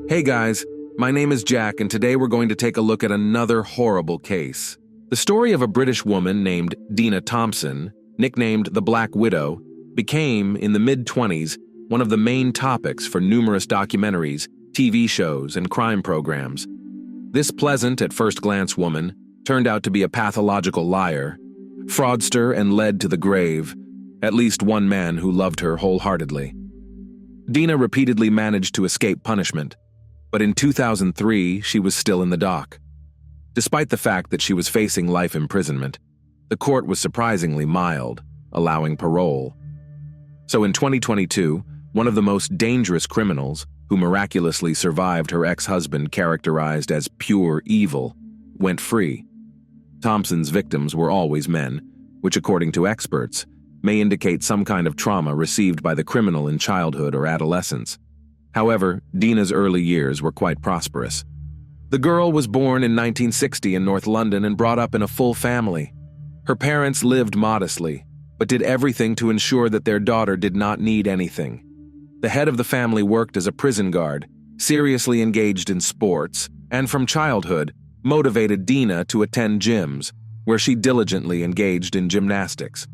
Hey guys, my name is Jack and today we're going to take a look at another horrible case. The story of a British woman named Dena Thompson, nicknamed the Black Widow, became, in the mid-20s, one of the main topics for numerous documentaries, TV shows, and crime programs. This pleasant at first glance woman turned out to be a pathological liar, fraudster, and led to the grave at least one man who loved her wholeheartedly. Dena repeatedly managed to escape punishment, but in 2003 she was still in the dock. Despite the fact that she was facing life imprisonment, the court was surprisingly mild, allowing parole. So in 2022, one of the most dangerous criminals, who miraculously survived her ex-husband characterized as pure evil, went free. Thompson's victims were always men, which according to experts, may indicate some kind of trauma received by the criminal in childhood or adolescence. However, Dena's early years were quite prosperous. The girl was born in 1960 in North London and brought up in a full family. Her parents lived modestly, but did everything to ensure that their daughter did not need anything. The head of the family worked as a prison guard, seriously engaged in sports, and from childhood, motivated Dena to attend gyms, where she diligently engaged in gymnastics.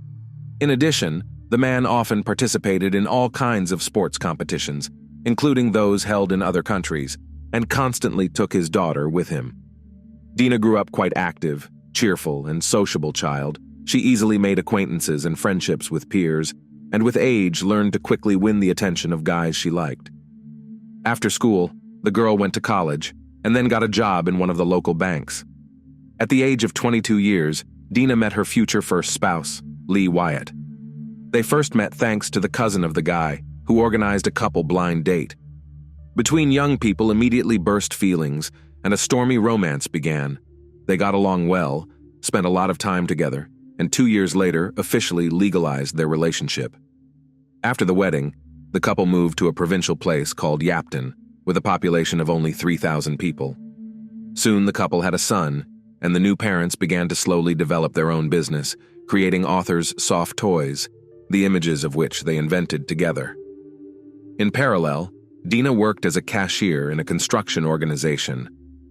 In addition, the man often participated in all kinds of sports competitions, including those held in other countries, and constantly took his daughter with him. Dena grew up quite active, cheerful, and sociable child. She easily made acquaintances and friendships with peers, and with age learned to quickly win the attention of guys she liked. After school, the girl went to college, and then got a job in one of the local banks. At the age of 22 years, Dena met her future first spouse, Lee Wyatt. They first met thanks to the cousin of the guy, who organized a couple blind date. Between young people immediately burst feelings, and a stormy romance began. They got along well, spent a lot of time together, and 2 years later officially legalized their relationship. After the wedding, the couple moved to a provincial place called Yapton, with a population of only 3,000 people. Soon the couple had a son, and the new parents began to slowly develop their own business, creating authors' soft toys, the images of which they invented together. In parallel, Dena worked as a cashier in a construction organization,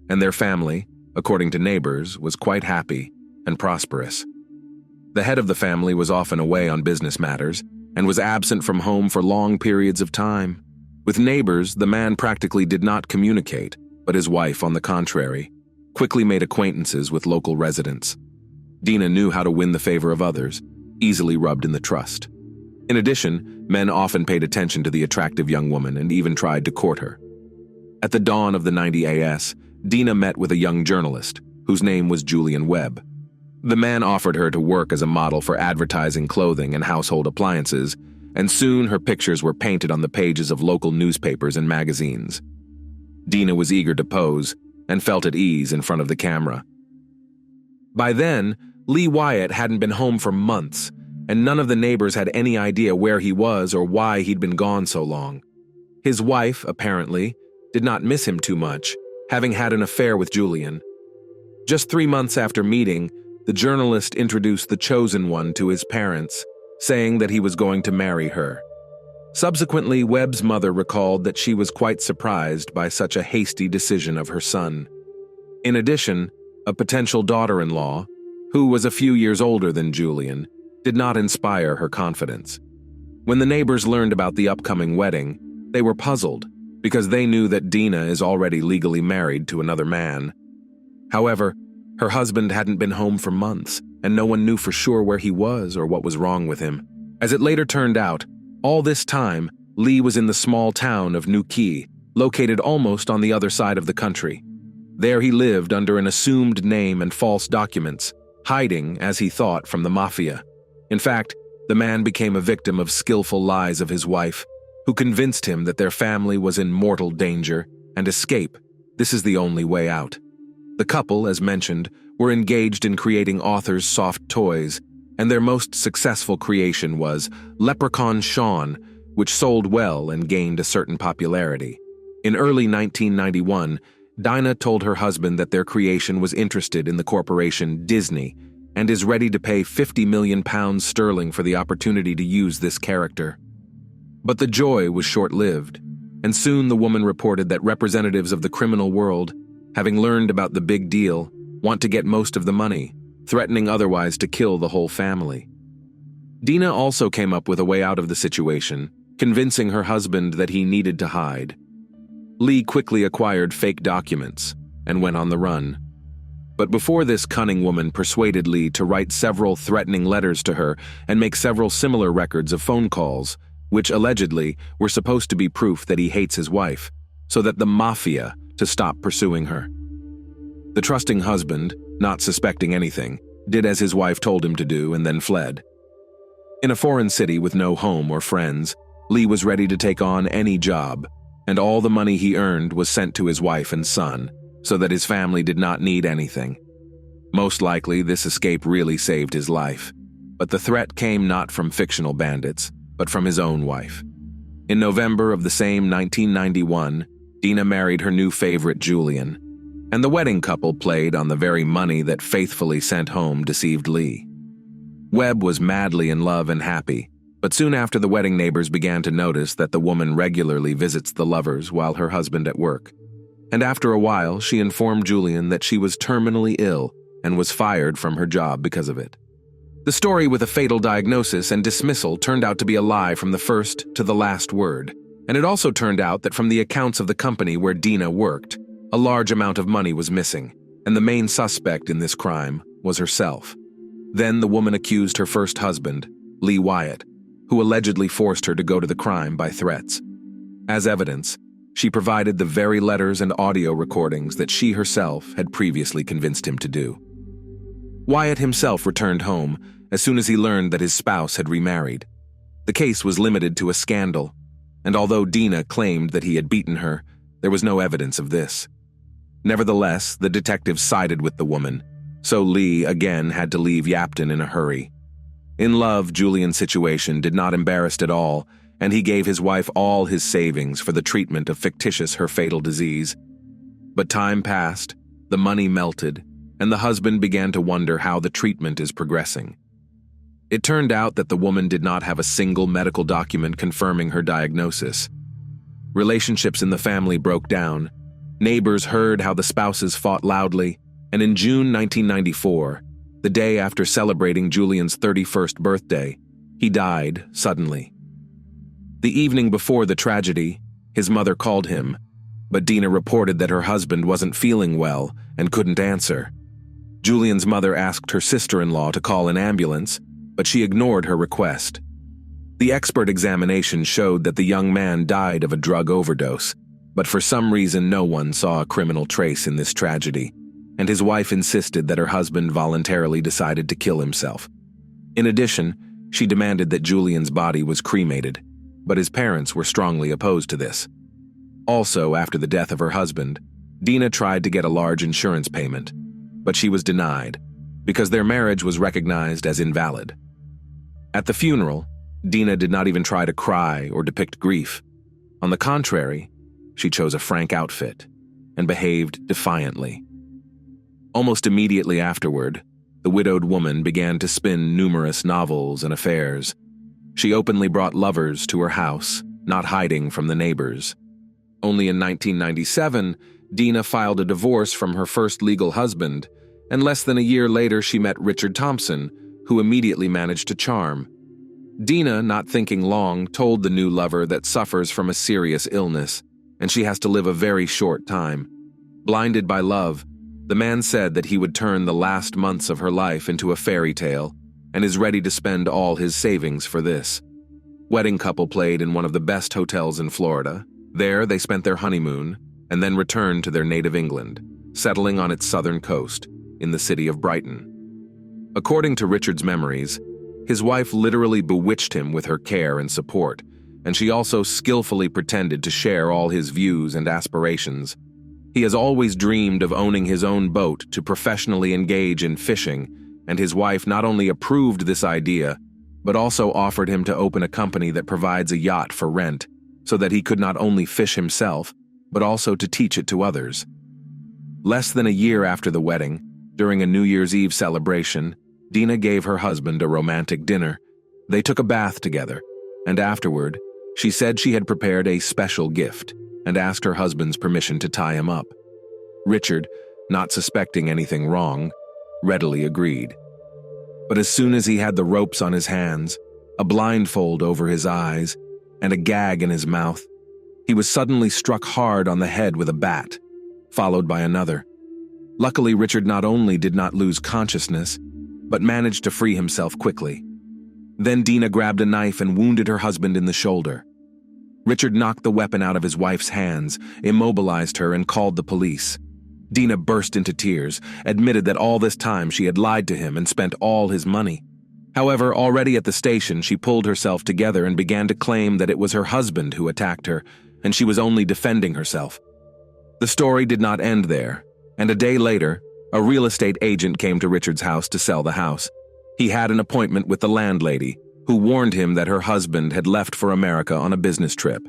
and their family, according to neighbors, was quite happy and prosperous. The head of the family was often away on business matters and was absent from home for long periods of time. With neighbors, the man practically did not communicate, but his wife, on the contrary, quickly made acquaintances with local residents. Dena knew how to win the favor of others, easily rubbed in the trust. In addition, men often paid attention to the attractive young woman and even tried to court her. At the dawn of the 90 AS, Dena met with a young journalist, whose name was Julian Webb. The man offered her to work as a model for advertising clothing and household appliances, and soon her pictures were painted on the pages of local newspapers and magazines. Dena was eager to pose and felt at ease in front of the camera. By then, Lee Wyatt hadn't been home for months, and none of the neighbors had any idea where he was or why he'd been gone so long. His wife, apparently, did not miss him too much, having had an affair with Julian. Just 3 months after meeting, the journalist introduced the chosen one to his parents, saying that he was going to marry her. Subsequently, Webb's mother recalled that she was quite surprised by such a hasty decision of her son. In addition, a potential daughter-in-law, who was a few years older than Julian, did not inspire her confidence. When the neighbors learned about the upcoming wedding, they were puzzled, because they knew that Dena is already legally married to another man. However, her husband hadn't been home for months, and no one knew for sure where he was or what was wrong with him. As it later turned out, all this time, Lee was in the small town of New Quay, located almost on the other side of the country. There he lived under an assumed name and false documents, hiding, as he thought, from the mafia. In fact, the man became a victim of skillful lies of his wife, who convinced him that their family was in mortal danger, and escape, this is the only way out. The couple, as mentioned, were engaged in creating authors' soft toys, and their most successful creation was Leprechaun Sean, which sold well and gained a certain popularity. In early 1991, Dena told her husband that their creation was interested in the corporation Disney and is ready to pay £50 million sterling for the opportunity to use this character. But the joy was short-lived. and soon the woman reported that representatives of the criminal world, having learned about the big deal, want to get most of the money, threatening otherwise to kill the whole family. Dena also came up with a way out of the situation, convincing her husband that he needed to hide. Lee quickly acquired fake documents and went on the run. But before this cunning woman persuaded Lee to write several threatening letters to her and make several similar records of phone calls, which allegedly were supposed to be proof that he hates his wife, so that the mafia to stop pursuing her. The trusting husband, not suspecting anything, did as his wife told him to do and then fled. In a foreign city with no home or friends, Lee was ready to take on any job, and all the money he earned was sent to his wife and son, so that his family did not need anything. Most likely, this escape really saved his life, but the threat came not from fictional bandits, but from his own wife. In November of the same 1991, Dena married her new favorite Julian, and the wedding couple played on the very money that faithfully sent home deceived Lee. Webb was madly in love and happy, but soon after the wedding neighbors began to notice that the woman regularly visits the lovers while her husband at work. And after a while, she informed Julian that she was terminally ill and was fired from her job because of it. The story with a fatal diagnosis and dismissal turned out to be a lie from the first to the last word, and it also turned out that from the accounts of the company where Dena worked, a large amount of money was missing, and the main suspect in this crime was herself. Then the woman accused her first husband, Lee Wyatt, who allegedly forced her to go to the crime by threats. As evidence, she provided the very letters and audio recordings that she herself had previously convinced him to do. Wyatt himself returned home as soon as he learned that his spouse had remarried. The case was limited to a scandal, and although Dena claimed that he had beaten her, there was no evidence of this. Nevertheless, the detectives sided with the woman, so Lee again had to leave Yapton in a hurry. In love, Julian's situation did not embarrass at all, and he gave his wife all his savings for the treatment of fictitious her fatal disease. But time passed, the money melted, and the husband began to wonder how the treatment is progressing. It turned out that the woman did not have a single medical document confirming her diagnosis. Relationships in the family broke down. Neighbors heard how the spouses fought loudly, and in June 1994, the day after celebrating Julian's 31st birthday, he died suddenly. The evening before the tragedy, his mother called him, but Dena reported that her husband wasn't feeling well and couldn't answer. Julian's mother asked her sister-in-law to call an ambulance, but she ignored her request. The expert examination showed that the young man died of a drug overdose, but for some reason no one saw a criminal trace in this tragedy, and his wife insisted that her husband voluntarily decided to kill himself. In addition, she demanded that Julian's body was cremated, but his parents were strongly opposed to this. Also, after the death of her husband, Dena tried to get a large insurance payment, but she was denied because their marriage was recognized as invalid. At the funeral, Dena did not even try to cry or depict grief. On the contrary, she chose a frank outfit and behaved defiantly. Almost immediately afterward, the widowed woman began to spin numerous novels and affairs. She openly brought lovers to her house, not hiding from the neighbors. Only in 1997, Dena filed a divorce from her first legal husband, and less than a year later she met Richard Thompson, who immediately managed to charm. Dena, not thinking long, told the new lover that suffers from a serious illness, and she has to live a very short time. Blinded by love, the man said that he would turn the last months of her life into a fairy tale and is ready to spend all his savings for this. Wedding couple played in one of the best hotels in Florida. There, they spent their honeymoon and then returned to their native England, settling on its southern coast, in the city of Brighton. According to Richard's memories, his wife literally bewitched him with her care and support, and she also skillfully pretended to share all his views and aspirations. He has always dreamed of owning his own boat to professionally engage in fishing, and his wife not only approved this idea, but also offered him to open a company that provides a yacht for rent, so that he could not only fish himself, but also to teach it to others. Less than a year after the wedding, during a New Year's Eve celebration, Dena gave her husband a romantic dinner. They took a bath together, and afterward, She said she had prepared a special gift and asked her husband's permission to tie him up. Richard, not suspecting anything wrong, readily agreed. But as soon as he had the ropes on his hands, a blindfold over his eyes, and a gag in his mouth, he was suddenly struck hard on the head with a bat, followed by another. Luckily, Richard not only did not lose consciousness, but managed to free himself quickly. Then Dena grabbed a knife and wounded her husband in the shoulder. Richard knocked the weapon out of his wife's hands, immobilized her, and called the police. Dena burst into tears, admitted that all this time she had lied to him and spent all his money. However, already at the station, she pulled herself together and began to claim that it was her husband who attacked her, and she was only defending herself. The story did not end there, and a day later, a real estate agent came to Richard's house to sell the house. He had an appointment with the landlady, who warned him that her husband had left for America on a business trip.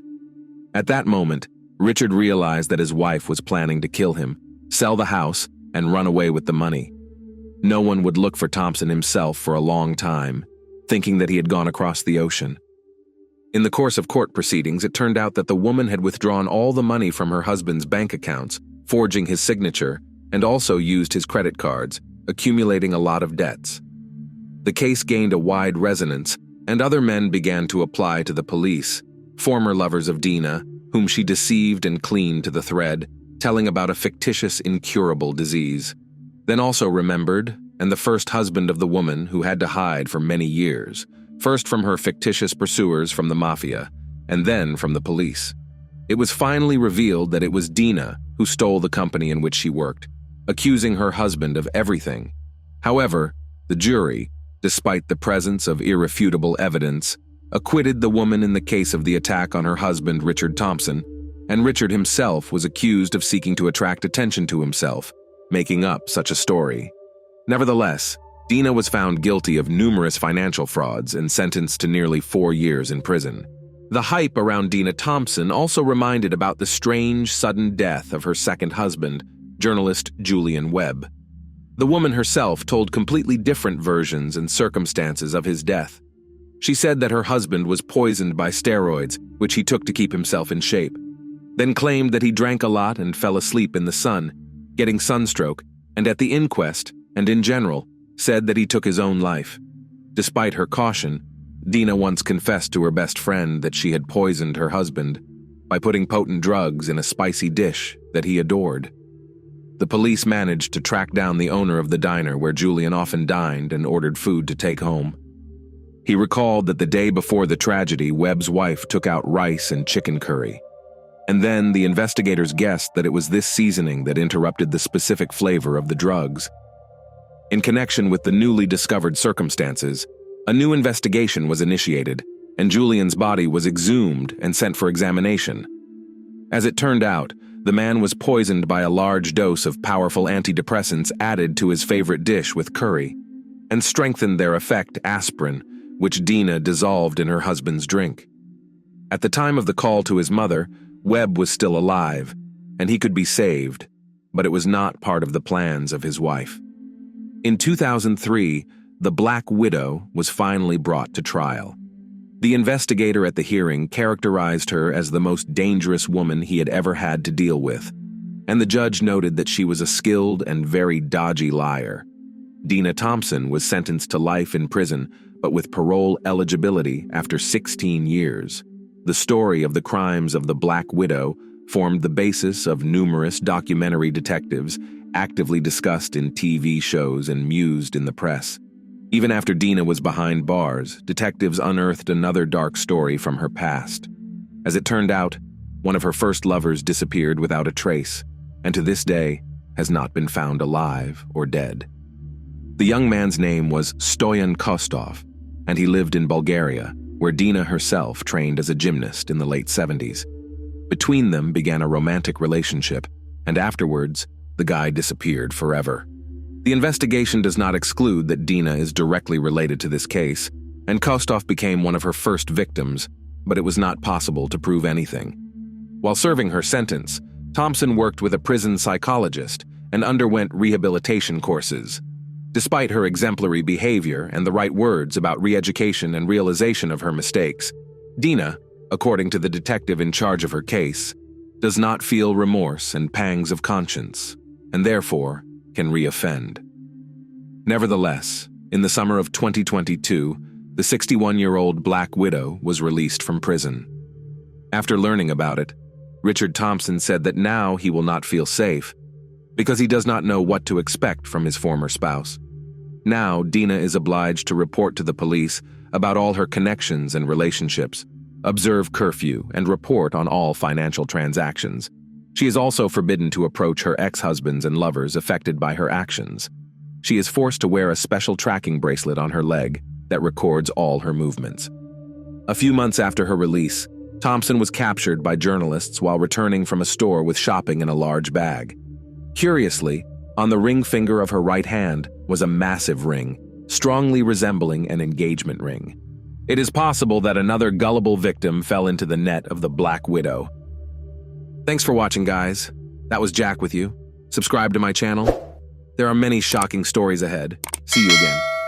At that moment, Richard realized that his wife was planning to kill him, sell the house, and run away with the money. No one would look for Thompson himself for a long time, thinking that he had gone across the ocean. In the course of court proceedings, it turned out that the woman had withdrawn all the money from her husband's bank accounts, forging his signature, and also used his credit cards, accumulating a lot of debts. The case gained a wide resonance, and other men began to apply to the police, former lovers of Dena, whom she deceived and cleaned to the thread, telling about a fictitious incurable disease. Then also remembered, and the first husband of the woman who had to hide for many years, first from her fictitious pursuers from the mafia, and then from the police. It was finally revealed that it was Dena who stole the company in which she worked, accusing her husband of everything. However, the jury, despite the presence of irrefutable evidence, acquitted the woman in the case of the attack on her husband, Richard Thompson, and Richard himself was accused of seeking to attract attention to himself, making up such a story. Nevertheless, Dena was found guilty of numerous financial frauds and sentenced to nearly 4 years in prison. The hype around Dena Thompson also reminded about the strange, sudden death of her second husband, journalist Julian Webb. The woman herself told completely different versions and circumstances of his death. She said that her husband was poisoned by steroids, which he took to keep himself in shape, then claimed that he drank a lot and fell asleep in the sun, getting sunstroke, and at the inquest, and in general, said that he took his own life. Despite her caution, Dena once confessed to her best friend that she had poisoned her husband by putting potent drugs in a spicy dish that he adored. The police managed to track down the owner of the diner where Julian often dined and ordered food to take home. He recalled that the day before the tragedy, Webb's wife took out rice and chicken curry. And then the investigators guessed that it was this seasoning that interrupted the specific flavor of the drugs. In connection with the newly discovered circumstances, a new investigation was initiated, and Julian's body was exhumed and sent for examination. As it turned out, the man was poisoned by a large dose of powerful antidepressants added to his favorite dish with curry, and strengthened their effect aspirin, which Dena dissolved in her husband's drink. At the time of the call to his mother, Webb was still alive, and he could be saved, but it was not part of the plans of his wife. In 2003, the Black Widow was finally brought to trial. The investigator at the hearing characterized her as the most dangerous woman he had ever had to deal with, and the judge noted that she was a skilled and very dodgy liar. Dena Thompson was sentenced to life in prison, but with parole eligibility after 16 years. The story of the crimes of the Black Widow formed the basis of numerous documentary detectives actively discussed in TV shows and mused in the press. Even after Dena was behind bars, detectives unearthed another dark story from her past. As it turned out, one of her first lovers disappeared without a trace, and to this day has not been found alive or dead. The young man's name was Stoyan Kostov, and he lived in Bulgaria, where Dena herself trained as a gymnast in the late 70s. Between them began a romantic relationship, and afterwards, the guy disappeared forever. The investigation does not exclude that Dena is directly related to this case, and Kostov became one of her first victims, but it was not possible to prove anything. While serving her sentence, Thompson worked with a prison psychologist and underwent rehabilitation courses. Despite her exemplary behavior and the right words about re-education and realization of her mistakes, Dena, according to the detective in charge of her case, does not feel remorse and pangs of conscience, and therefore can reoffend. Nevertheless, in the summer of 2022, the 61-year-old Black Widow was released from prison. After learning about it, Richard Thompson said that now he will not feel safe because he does not know what to expect from his former spouse. Now, Dena is obliged to report to the police about all her connections and relationships, observe curfew, and report on all financial transactions. She is also forbidden to approach her ex-husbands and lovers affected by her actions. She is forced to wear a special tracking bracelet on her leg that records all her movements. A few months after her release, Thompson was captured by journalists while returning from a store with shopping in a large bag. Curiously, on the ring finger of her right hand was a massive ring, strongly resembling an engagement ring. It is possible that another gullible victim fell into the net of the Black Widow. Thanks for watching, guys. That was Jack with you. Subscribe to my channel. There are many shocking stories ahead. See you again.